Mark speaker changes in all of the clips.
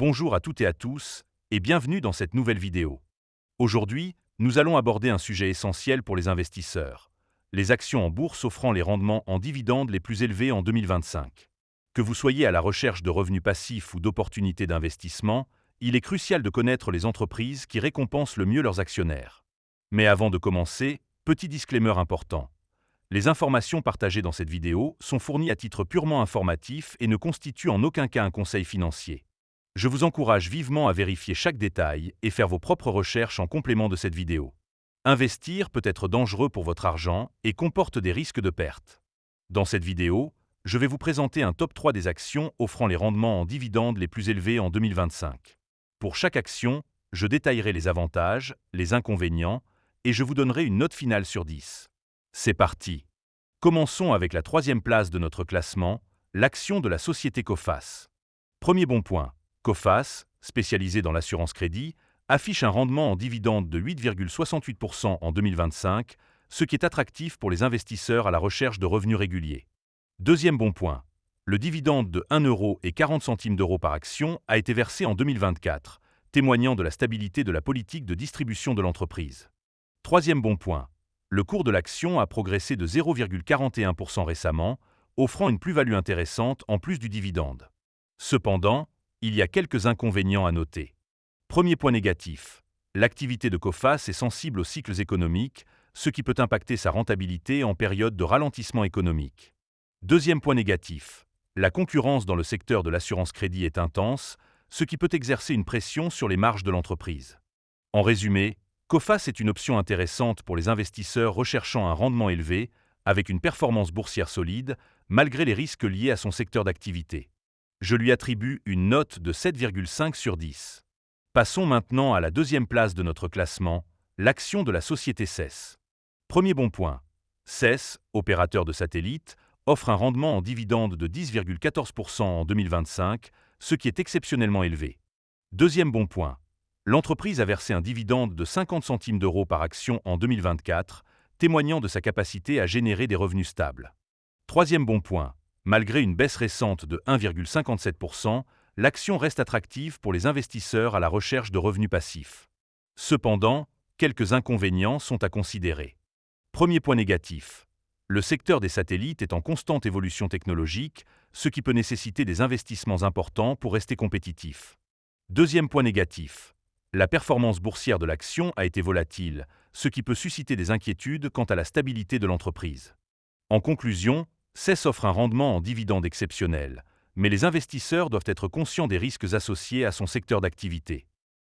Speaker 1: Bonjour à toutes et à tous, et bienvenue dans cette nouvelle vidéo. Aujourd'hui, nous allons aborder un sujet essentiel pour les investisseurs, les actions en bourse offrant les rendements en dividendes les plus élevés en 2025. Que vous soyez à la recherche de revenus passifs ou d'opportunités d'investissement, il est crucial de connaître les entreprises qui récompensent le mieux leurs actionnaires. Mais avant de commencer, petit disclaimer important. Les informations partagées dans cette vidéo sont fournies à titre purement informatif et ne constituent en aucun cas un conseil financier. Je vous encourage vivement à vérifier chaque détail et faire vos propres recherches en complément de cette vidéo. Investir peut être dangereux pour votre argent et comporte des risques de perte. Dans cette vidéo, je vais vous présenter un top 3 des actions offrant les rendements en dividendes les plus élevés en 2025. Pour chaque action, je détaillerai les avantages, les inconvénients, et je vous donnerai une note finale sur 10. C'est parti. Commençons avec la troisième place de notre classement, l'action de la société Coface. Premier bon point. Coface, spécialisée dans l'assurance crédit, affiche un rendement en dividende de 8,68% en 2025, ce qui est attractif pour les investisseurs à la recherche de revenus réguliers. Deuxième bon point. Le dividende de 1,40 € par action a été versé en 2024, témoignant de la stabilité de la politique de distribution de l'entreprise. Troisième bon point. Le cours de l'action a progressé de 0,41% récemment, offrant une plus-value intéressante en plus du dividende. Cependant, il y a quelques inconvénients à noter. Premier point négatif. L'activité de Coface est sensible aux cycles économiques, ce qui peut impacter sa rentabilité en période de ralentissement économique. Deuxième point négatif. La concurrence dans le secteur de l'assurance crédit est intense, ce qui peut exercer une pression sur les marges de l'entreprise. En résumé, Coface est une option intéressante pour les investisseurs recherchant un rendement élevé, avec une performance boursière solide, malgré les risques liés à son secteur d'activité. Je lui attribue une note de 7,5 sur 10. Passons maintenant à la deuxième place de notre classement, l'action de la société CES. Premier bon point. CES, opérateur de satellite, offre un rendement en dividende de 10,14% en 2025, ce qui est exceptionnellement élevé. Deuxième bon point. L'entreprise a versé un dividende de 50 centimes d'euros par action en 2024, témoignant de sa capacité à générer des revenus stables. Troisième bon point. Malgré une baisse récente de 1,57%, l'action reste attractive pour les investisseurs à la recherche de revenus passifs. Cependant, quelques inconvénients sont à considérer. Premier point négatif. Le secteur des satellites est en constante évolution technologique, ce qui peut nécessiter des investissements importants pour rester compétitif. Deuxième point négatif. La performance boursière de l'action a été volatile, ce qui peut susciter des inquiétudes quant à la stabilité de l'entreprise. En conclusion, CES offre un rendement en dividende exceptionnel, mais les investisseurs doivent être conscients des risques associés à son secteur d'activité.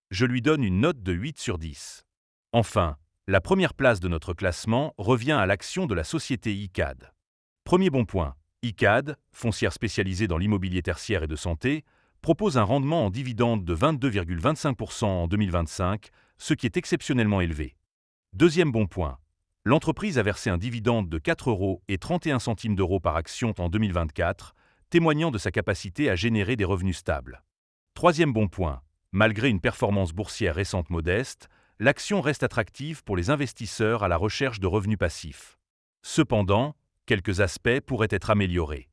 Speaker 1: Je lui donne une note de 8 sur 10. Enfin, la première place de notre classement revient à l'action de la société ICAD. Premier bon point. ICAD, foncière spécialisée dans l'immobilier tertiaire et de santé, propose un rendement en dividende de 22,25% en 2025, ce qui est exceptionnellement élevé. Deuxième bon point. L'entreprise a versé un dividende de 4,31 € par action en 2024, témoignant de sa capacité à générer des revenus stables. Troisième bon point. Malgré une performance boursière récente modeste, l'action reste attractive pour les investisseurs à la recherche de revenus passifs. Cependant, quelques aspects pourraient être améliorés.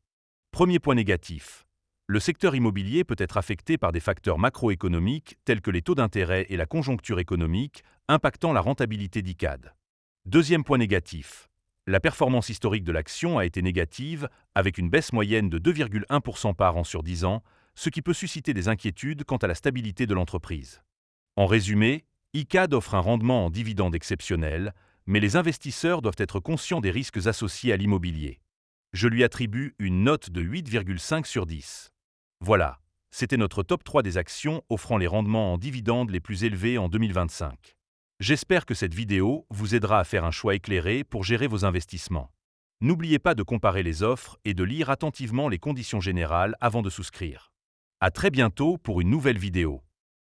Speaker 1: Premier point négatif. Le secteur immobilier peut être affecté par des facteurs macroéconomiques tels que les taux d'intérêt et la conjoncture économique, impactant la rentabilité d'ICAD. Deuxième point négatif. La performance historique de l'action a été négative, avec une baisse moyenne de 2,1% par an sur 10 ans, ce qui peut susciter des inquiétudes quant à la stabilité de l'entreprise. En résumé, ICAD offre un rendement en dividende exceptionnel, mais les investisseurs doivent être conscients des risques associés à l'immobilier. Je lui attribue une note de 8,5 sur 10. Voilà, c'était notre top 3 des actions offrant les rendements en dividendes les plus élevés en 2025. J'espère que cette vidéo vous aidera à faire un choix éclairé pour gérer vos investissements. N'oubliez pas de comparer les offres et de lire attentivement les conditions générales avant de souscrire. À très bientôt pour une nouvelle vidéo.